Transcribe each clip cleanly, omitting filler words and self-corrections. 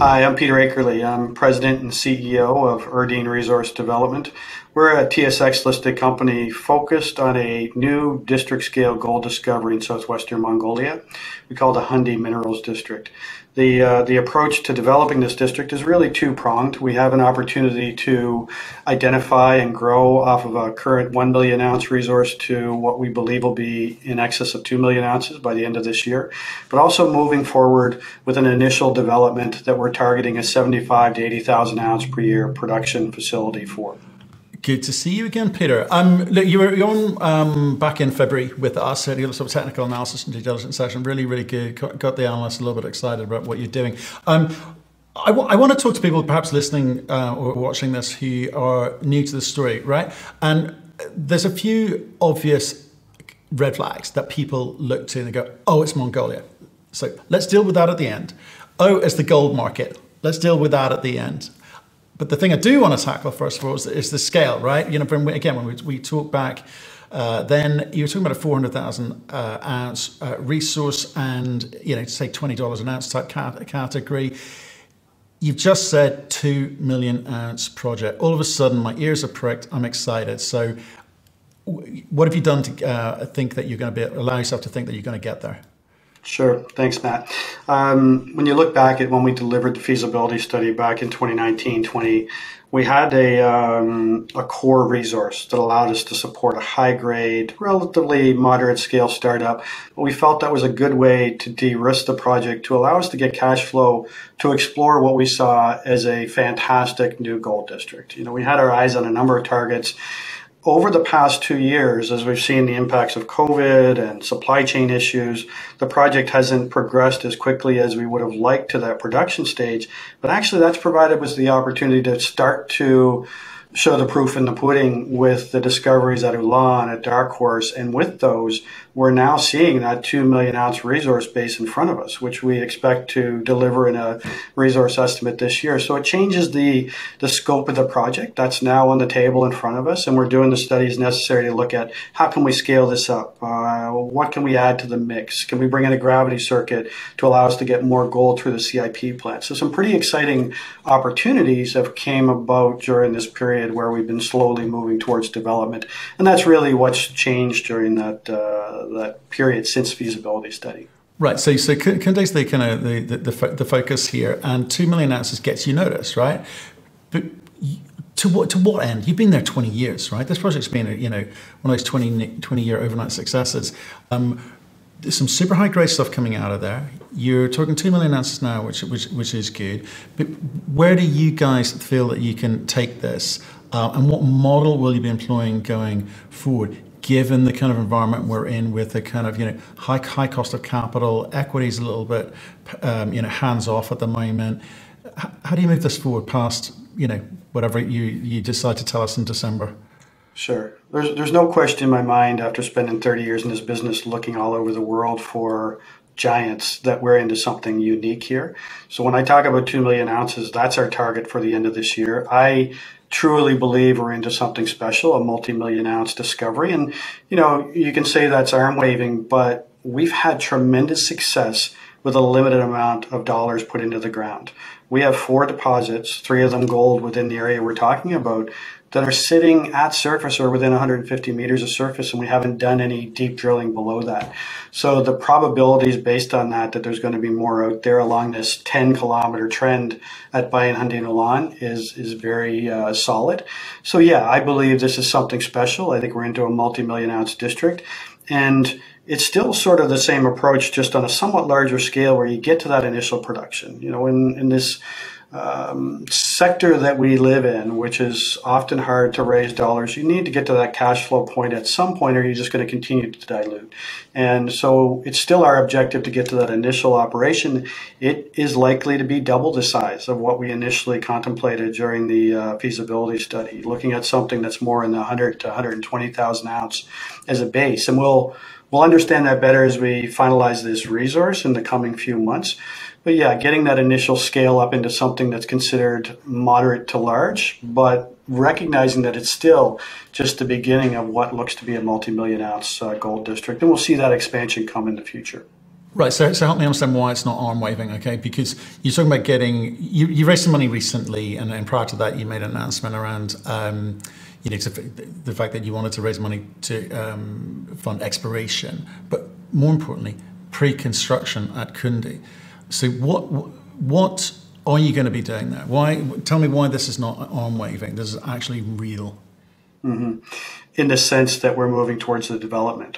Hi, I'm Peter Akerley. I'm President and CEO of Erdene Resource Development. We're a TSX-listed company focused on a new district-scale gold discovery in southwestern Mongolia. We call it the Hundi Minerals District. The approach to developing this district is really two-pronged. We have an opportunity to identify and grow off of a current 1 million ounce resource to what we believe will be in excess of 2 million ounces by the end of this year, but also moving forward with an initial development that we're targeting a 75 to 80,000 ounce per year production facility for. Good to see you again, Peter. Look, you were on back in February with us at a sort of technical analysis and due diligence session. Really, really good. Got the analysts a little bit excited about what you're doing. I want to talk to people perhaps listening or watching this who are new to the story, right? And there's a few obvious red flags that people look to and they go, oh, it's Mongolia. So let's deal with that at the end. Oh, it's the gold market. Let's deal with that at the end. But the thing I do want to tackle first of all is the scale, right? You know, when we talk back, then you were talking about a 400,000 ounce resource and, you know, say $20 an ounce type category. You've just said 2 million ounce project. All of a sudden, my ears are pricked. I'm excited. So, what have you done to think that you're going to allow yourself to think that you're going to get there? Sure. Thanks, Matt. When you look back at when we delivered the feasibility study back in 2019-20, we had a core resource that allowed us to support a high-grade, relatively moderate-scale startup. But we felt that was a good way to de-risk the project, to allow us to get cash flow, to explore what we saw as a fantastic new gold district. You know, we had our eyes on a number of targets. Over the past 2 years, as we've seen the impacts of COVID and supply chain issues, the project hasn't progressed as quickly as we would have liked to that production stage. But actually, that's provided us the opportunity to start to show the proof in the pudding with the discoveries at Ulan, at Dark Horse, and with those, we're now seeing that 2 million ounce resource base in front of us, which we expect to deliver in a resource estimate this year. So it changes the scope of the project. That's now on the table in front of us, and we're doing the studies necessary to look at how can we scale this up? What can we add to the mix? Can we bring in a gravity circuit to allow us to get more gold through the CIP plant? So some pretty exciting opportunities have came about during this period where we've been slowly moving towards development. And that's really what's changed during that period since feasibility study. Right. So Kunde's the focus here, and 2 million ounces gets you noticed, right? But to what end? You've been there 20 years, right? This project's been one of those 20-year overnight successes. There's some super high grade stuff coming out of there. You're talking 2 million ounces now, which is good. But where do you guys feel that you can take this, and what model will you be employing going forward, given the kind of environment we're in with the kind of high cost of capital, equity's a little bit hands off at the moment. How do you move this forward past whatever you decide to tell us in December? Sure. There's no question in my mind after spending 30 years in this business looking all over the world for giants that we're into something unique here. So when I talk about 2 million ounces, that's our target for the end of this year. I truly believe we're into something special, a multi-million ounce discovery. And, you can say that's arm waving, but we've had tremendous success with a limited amount of dollars put into the ground. We have 4 deposits, 3 of them gold within the area we're talking about, that are sitting at surface or within 150 meters of surface, and we haven't done any deep drilling below that. So the probabilities based on that there's going to be more out there along this 10-kilometer trend at Bayan, Hundi, and Ulan is very solid. So yeah, I believe this is something special. I think we're into a multi-million ounce district, and it's still sort of the same approach, just on a somewhat larger scale where you get to that initial production. In this sector that we live in, which is often hard to raise dollars, you need to get to that cash flow point at some point, or you're just going to continue to dilute. And so it's still our objective to get to that initial operation. It is likely to be double the size of what we initially contemplated during the feasibility study, looking at something that's more in the 100 to 120,000 ounce as a base. And we'll understand that better as we finalize this resource in the coming few months. But yeah, getting that initial scale up into something that's considered moderate to large, but recognizing that it's still just the beginning of what looks to be a multi-million ounce gold district. And we'll see that expansion come in the future. Right, so help me understand why it's not arm waving, okay? Because you're talking about you raised some money recently, and prior to that, you made an announcement around, the fact that you wanted to raise money to fund exploration, but more importantly, pre-construction at Kundi. So what are you going to be doing there? Tell me why this is not arm waving. This is actually real. Mm-hmm. In the sense that we're moving towards the development.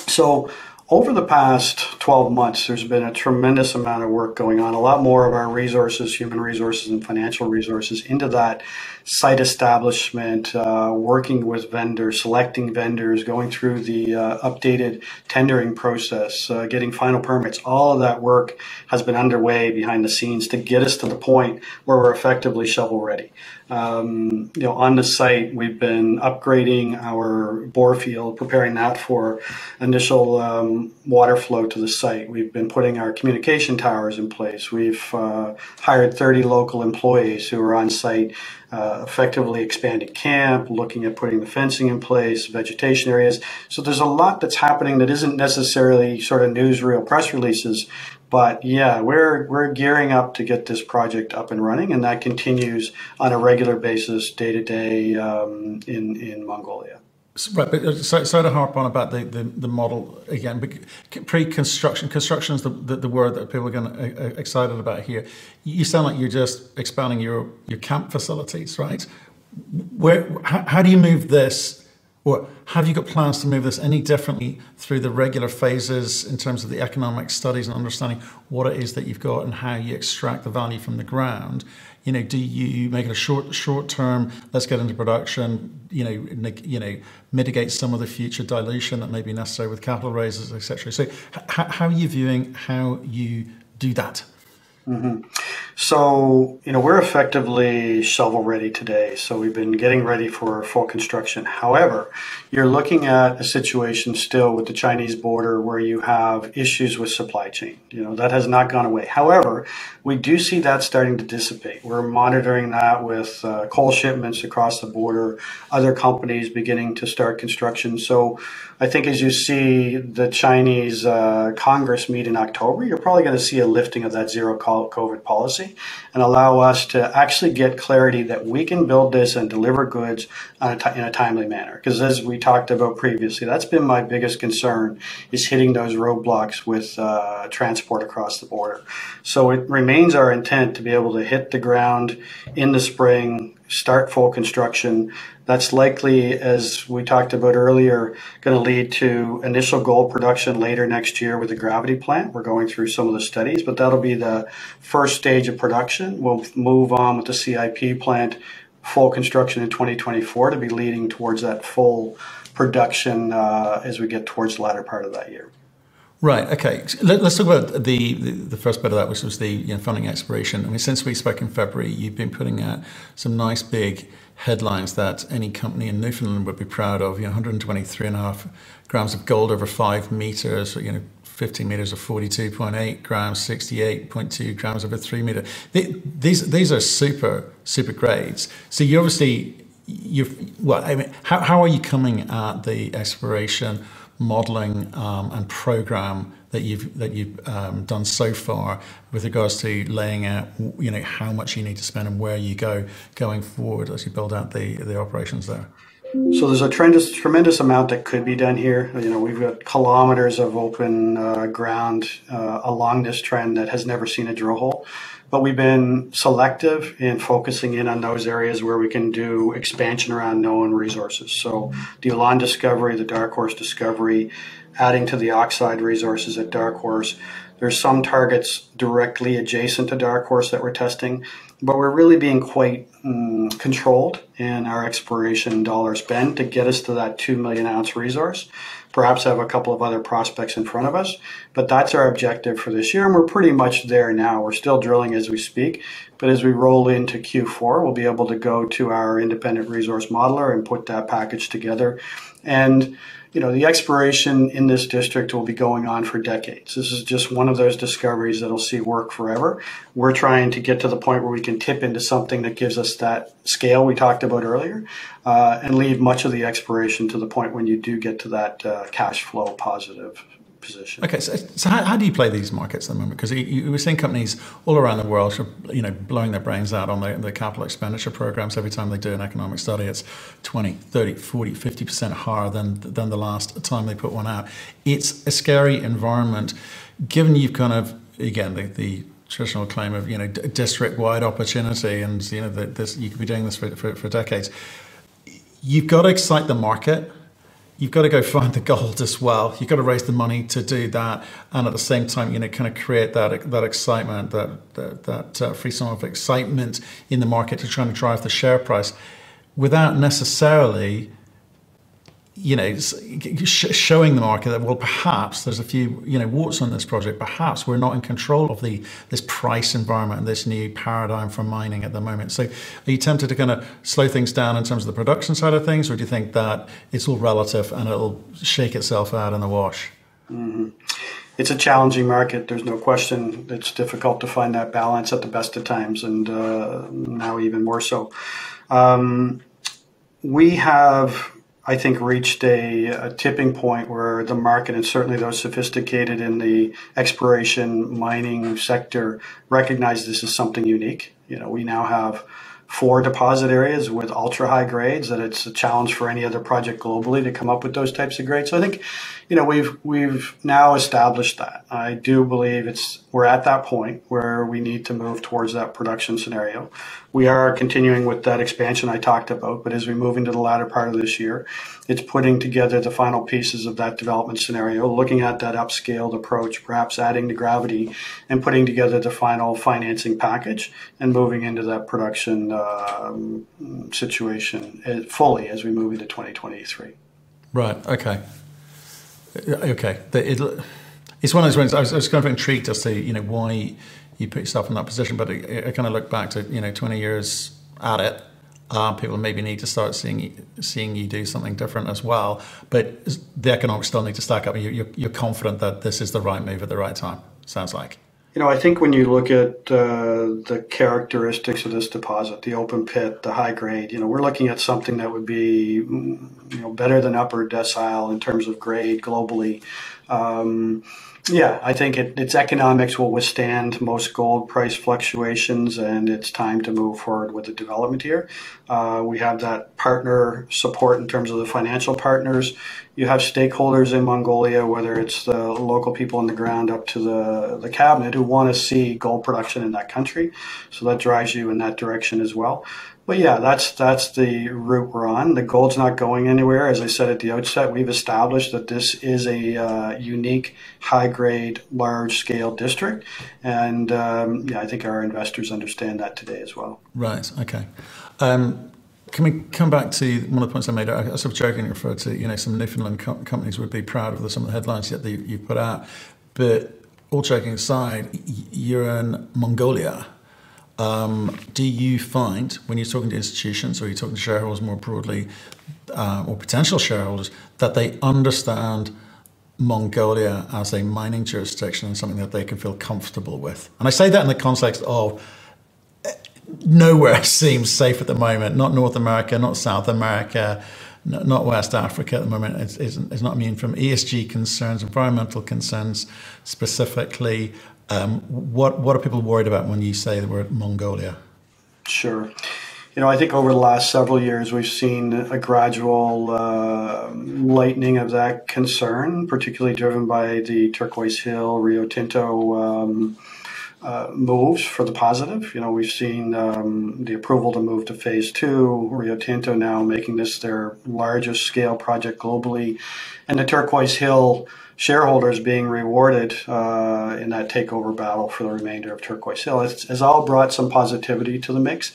So over the past 12 months, there's been a tremendous amount of work going on, a lot more of our resources, human resources and financial resources into that site establishment, working with vendors, selecting vendors, going through the updated tendering process, getting final permits. All of that work has been underway behind the scenes to get us to the point where we're effectively shovel ready. On the site, we've been upgrading our bore field, preparing that for initial water flow to the site. We've been putting our communication towers in place. We've hired 30 local employees who are on site, effectively expanding camp, looking at putting the fencing in place, vegetation areas. So there's a lot that's happening that isn't necessarily sort of newsreel press releases. But yeah, we're gearing up to get this project up and running, and that continues on a regular basis, day to day, in Mongolia. Right, but sorry to harp on about the model again. But pre-construction, construction is the word that people are getting excited about here. You sound like you're just expanding your camp facilities, right? How do you move this? Or have you got plans to move this any differently through the regular phases in terms of the economic studies and understanding what it is that you've got and how you extract the value from the ground? Do you make it a short term? Let's get into production. Mitigate some of the future dilution that may be necessary with capital raises, etc. So, how are you viewing how you do that? Mm-hmm. So, we're effectively shovel ready today. So we've been getting ready for full construction. However, you're looking at a situation still with the Chinese border where you have issues with supply chain. That has not gone away. However, we do see that starting to dissipate. We're monitoring that with coal shipments across the border, other companies beginning to start construction. So I think as you see the Chinese Congress meet in October, you're probably going to see a lifting of that zero COVID policy and allow us to actually get clarity that we can build this and deliver goods in a timely manner. Because as we talked about previously, that's been my biggest concern, is hitting those roadblocks with transport across the border. So it remains our intent to be able to hit the ground in the spring, start full construction. That's likely, as we talked about earlier, going to lead to initial gold production later next year with the gravity plant. We're going through some of the studies, but that'll be the first stage of production. We'll move on with the CIP plant, full construction in 2024 to be leading towards that full production as we get towards the latter part of that year. Right. Okay. Let's talk about the first bit of that, which was the funding exploration. I mean, since we spoke in February, you've been putting out some nice big headlines that any company in Newfoundland would be proud of. 123.5 grams of gold over 5 meters. 15 meters of 42.8 grams, 68.2 grams over 3 meters. These are super grades. So you obviously how are you coming at the exploration modeling and program that you've done so far with regards to laying out how much you need to spend and where you going forward as you build out the operations there? So there's a tremendous amount that could be done here. We've got kilometers of open ground along this trend that has never seen a drill hole. But we've been selective in focusing in on those areas where we can do expansion around known resources. So the Ulan discovery, the Dark Horse discovery, adding to the oxide resources at Dark Horse. There's some targets directly adjacent to Dark Horse that we're testing, but we're really being quite controlled in our exploration dollar spend to get us to that 2 million ounce resource. Perhaps have a couple of other prospects in front of us, but that's our objective for this year, and we're pretty much there now. We're still drilling as we speak, but as we roll into Q4, we'll be able to go to our independent resource modeler and put that package together. And the exploration in this district will be going on for decades. This is just one of those discoveries that'll see work forever. We're trying to get to the point where we can tip into something that gives us that scale we talked about earlier, and leave much of the exploration to the point when you do get to that cash flow positive position. Okay, so how do you play these markets at the moment? Because we're seeing companies all around the world, blowing their brains out on the capital expenditure programs. Every time they do an economic study, it's 20, 30, 40, 50% higher than the last time they put one out. It's a scary environment, given you've kind of, again, the traditional claim of district-wide opportunity, and this you could be doing this for decades. You've got to excite the market. You've got to go find the gold as well. You've got to raise the money to do that, and at the same time, kind of create that excitement, that free sum of excitement in the market to try and drive the share price, without necessarily, showing the market that, well, perhaps there's a few warts on this project. Perhaps we're not in control of this price environment and this new paradigm for mining at the moment. So, are you tempted to kind of slow things down in terms of the production side of things, or do you think that it's all relative and it'll shake itself out in the wash? Mm-hmm. It's a challenging market. There's no question. It's difficult to find that balance at the best of times, and now even more so. We have, I think, reached a tipping point where the market, and certainly those sophisticated in the exploration mining sector, recognize this is something unique. We now have 4 deposit areas with ultra high grades, that it's a challenge for any other project globally to come up with those types of grades. So I think, we've now established that. I do believe we're at that point where we need to move towards that production scenario. We are continuing with that expansion I talked about, but as we move into the latter part of this year, it's putting together the final pieces of that development scenario, looking at that upscaled approach, perhaps adding the gravity, and putting together the final financing package, and moving into that production situation fully as we move into 2023. Right. Okay. It's one of those ones. I was kind of intrigued as to why you put yourself in that position, but I kind of look back to 20 years at it. People maybe need to start seeing you do something different as well. But the economics still need to stack up. You're confident that this is the right move at the right time. Sounds like. I think when you look at the characteristics of this deposit, the open pit, the high grade, we're looking at something that would be, better than upper decile in terms of grade globally. I think its economics will withstand most gold price fluctuations, and it's time to move forward with the development here. We have that partner support in terms of the financial partners. You have stakeholders in Mongolia, whether it's the local people on the ground up to the cabinet, who want to see gold production in that country. So that drives you in that direction as well. But yeah, that's the route we're on. The gold's not going anywhere. As I said at the outset, we've established that this is a unique, high-grade, large-scale district. And I think our investors understand that today as well. Right, okay. Can we come back to one of the points I made? I sort of jokingly referred to, some Newfoundland companies would be proud of some of the headlines that you put out. But all joking aside, you're in Mongolia. Do you find, when you're talking to institutions or you're talking to shareholders more broadly, or potential shareholders, that they understand Mongolia as a mining jurisdiction and something that they can feel comfortable with? And I say that in the context of nowhere seems safe at the moment. Not North America, not South America, not West Africa at the moment. It's not immune from ESG concerns, environmental concerns specifically. What are people worried about when you say the word Mongolia? Sure. I think over the last several years, we've seen a gradual lightening of that concern, particularly driven by the Turquoise Hill, Rio Tinto moves for the positive. We've seen the approval to move to phase 2, Rio Tinto now making this their largest scale project globally, and the Turquoise Hill shareholders being rewarded in that takeover battle for the remainder of Turquoise Hill. It's all brought some positivity to the mix.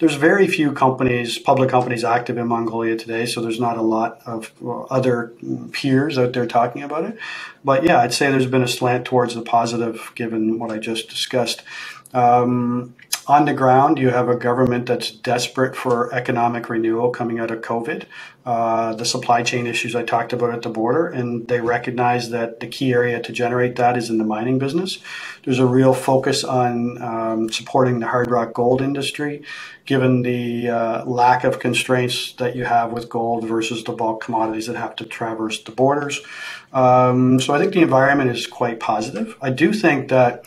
There's very few public companies active in Mongolia today, so there's not a lot of other peers out there talking about it. But yeah, I'd say there's been a slant towards the positive given what I just discussed. On the ground, you have a government that's desperate for economic renewal coming out of COVID, the supply chain issues I talked about at the border, and they recognize that the key area to generate that is in the mining business. There's a real focus on supporting the hard rock gold industry, given the lack of constraints that you have with gold versus the bulk commodities that have to traverse the borders. So I think the environment is quite positive. I do think that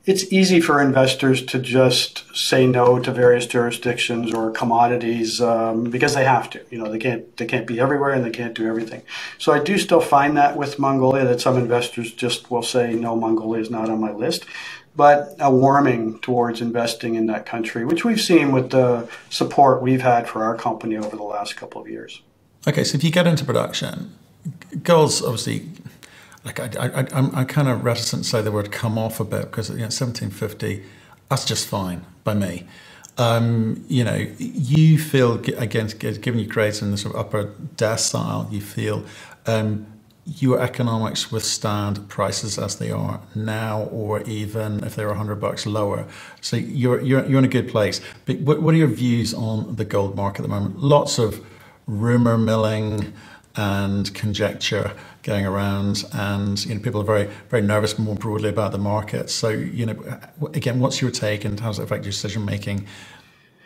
it's easy for investors to just say no to various jurisdictions or commodities because they have to. They can't be everywhere and they can't do everything. So I do still find that with Mongolia, that some investors just will say, no, Mongolia is not on my list. But a warming towards investing in that country, which we've seen with the support we've had for our company over the last couple of years. Okay, so if you get into production, gold's obviously... I'm kind of reticent to say the word come off a bit because 1750, that's just fine by me. You feel, again, given your grades in the sort of upper decile, you feel your economics withstand prices as they are now, or even if they're $100 lower. So you're in a good place. But what are your views on the gold market at the moment? Lots of rumor milling and conjecture going around, and people are very, very nervous more broadly about the market. So, again, what's your take and how does it affect your decision making?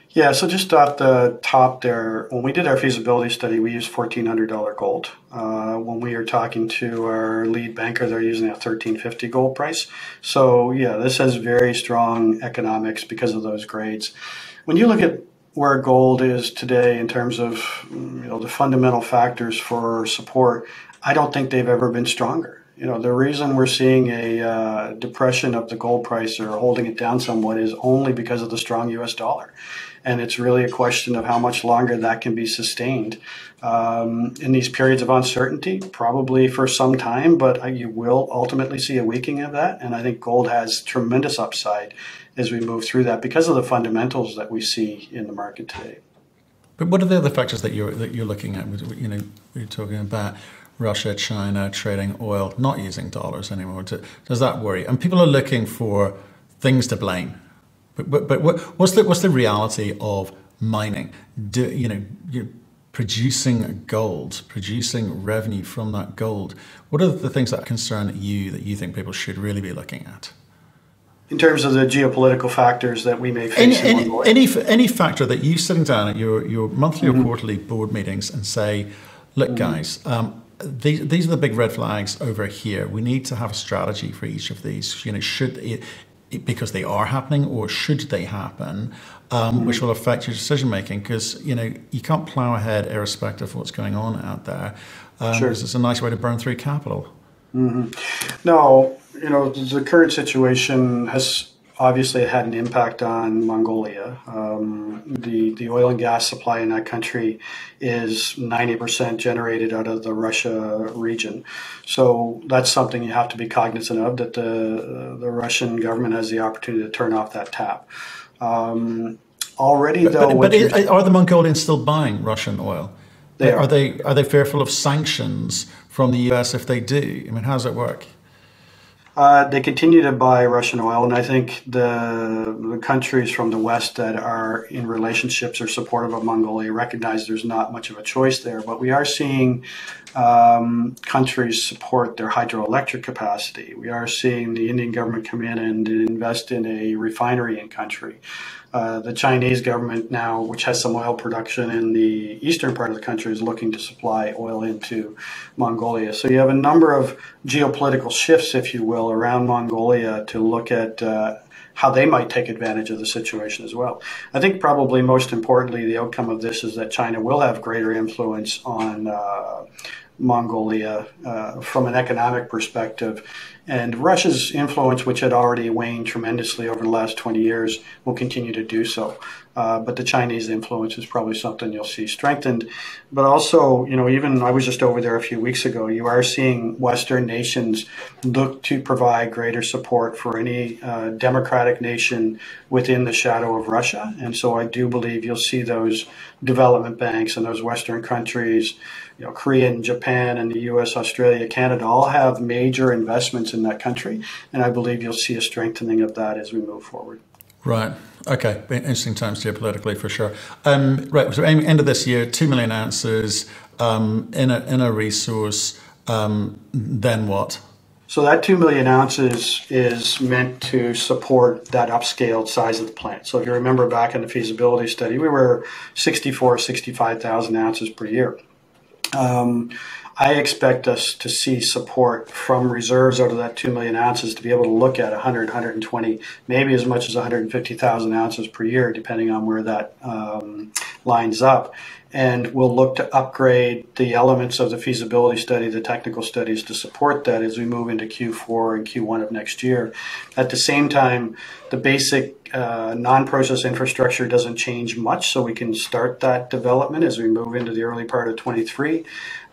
Yeah, so just off the top there, when we did our feasibility study, we used $1,400 gold. When we were talking to our lead banker, they're using a $1,350 gold price. So yeah, this has very strong economics because of those grades. When you look at where gold is today in terms of the fundamental factors for support, I don't think they've ever been stronger. The reason we're seeing a depression of the gold price or holding it down somewhat is only because of the strong U.S. dollar. And it's really a question of how much longer that can be sustained. In these periods of uncertainty, probably for some time, but you will ultimately see a weakening of that. And I think gold has tremendous upside as we move through that because of the fundamentals that we see in the market today. But what are the other factors that you're looking at? We're talking about Russia, China trading oil, not using dollars anymore. Does that worry? And people are looking for things to blame. But what's the reality of mining? You're producing gold, producing revenue from that gold. What are the things that concern you that you think people should really be looking at? In terms of the geopolitical factors that we may face in Mongolia? Any factor that you sitting down at your monthly or quarterly board meetings and say, look, guys, these are the big red flags over here. We need to have a strategy for each of these. Should it because they are happening, or should they happen, which will affect your decision making? Because you can't plow ahead irrespective of what's going on out there. Sure. Because it's a nice way to burn through capital. No, the current situation has obviously had an impact on Mongolia. The oil and gas supply in that country is 90% generated out of the Russia region. So that's something you have to be cognizant of, that the Russian government has the opportunity to turn off that tap. Already, though... But are the Mongolians still buying Russian oil? Are they fearful of sanctions from the US if they do? I mean, how does it work? They continue to buy Russian oil, and I think the countries from the West that are in relationships or supportive of Mongolia recognize there's not much of a choice there. But we are seeing countries support their hydroelectric capacity. We are seeing the Indian government come in and invest in a refinery in country. The Chinese government now, which has some oil production in the eastern part of the country, is looking to supply oil into Mongolia. So you have a number of geopolitical shifts, if you will, around Mongolia to look at how they might take advantage of the situation as well. I think probably most importantly, the outcome of this is that China will have greater influence on Mongolia from an economic perspective. And Russia's influence, which had already waned tremendously over the last 20 years, will continue to do so. But the Chinese influence is probably something you'll see strengthened. But also, even I was just over there a few weeks ago, you are seeing Western nations look to provide greater support for any democratic nation within the shadow of Russia. And so I do believe you'll see those development banks and those Western countries, Korea and Japan and the US, Australia, Canada, all have major investments in that country. And I believe you'll see a strengthening of that as we move forward. Right. Okay, interesting times geopolitically for sure. Right, so end of this year, 2 million ounces in a resource. Then what? So that 2 million ounces is meant to support that upscaled size of the plant. So if you remember back in the feasibility study, we were 65,000 ounces per year. I expect us to see support from reserves out of that 2 million ounces to be able to look at 100, 120, maybe as much as 150,000 ounces per year, depending on where that lines up. And we'll look to upgrade the elements of the feasibility study, the technical studies to support that as we move into Q4 and Q1 of next year. At the same time, the basic non-process infrastructure doesn't change much, so we can start that development as we move into the early part of 23.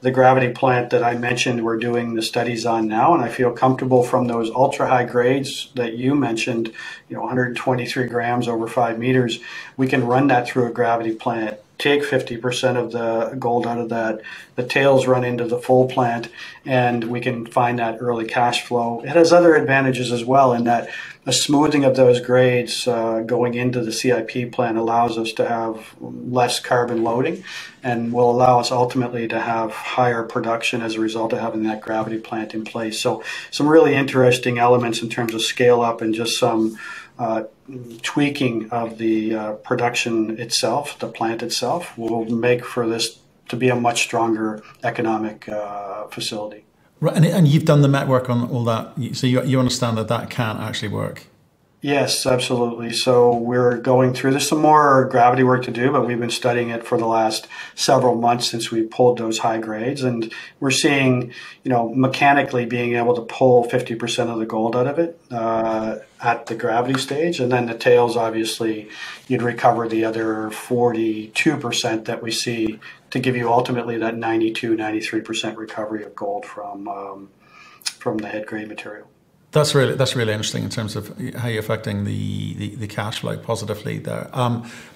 The gravity plant that I mentioned, we're doing the studies on now, and I feel comfortable from those ultra high grades that you mentioned, 123 grams over 5 meters, we can run that through a gravity plant, take 50% of the gold out of that, the tails run into the full plant, and we can find that early cash flow. It has other advantages as well in that a smoothing of those grades going into the CIP plant allows us to have less carbon loading and will allow us ultimately to have higher production as a result of having that gravity plant in place. So some really interesting elements in terms of scale up and just some tweaking of the production itself, the plant itself, will make for this to be a much stronger economic facility. Right, and you've done the met work on all that, so you understand that can actually work? Yes, absolutely. So we're going through, there's some more gravity work to do, but we've been studying it for the last several months since we pulled those high grades. And we're seeing, mechanically being able to pull 50% of the gold out of it at the gravity stage. And then the tails, obviously, you'd recover the other 42% that we see to give you ultimately that 92, 93% recovery of gold from the head grade material. That's really interesting in terms of how you're affecting the cash flow positively there.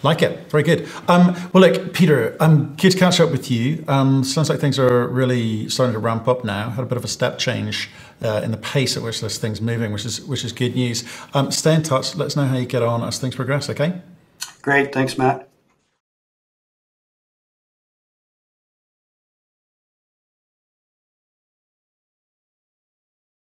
Like it, very good. Well, look, Peter, good to catch up with you. Sounds like things are really starting to ramp up now. Had a bit of a step change in the pace at which this thing's moving, which is good news. Stay in touch. Let us know how you get on as things progress. Okay. Great. Thanks, Matt.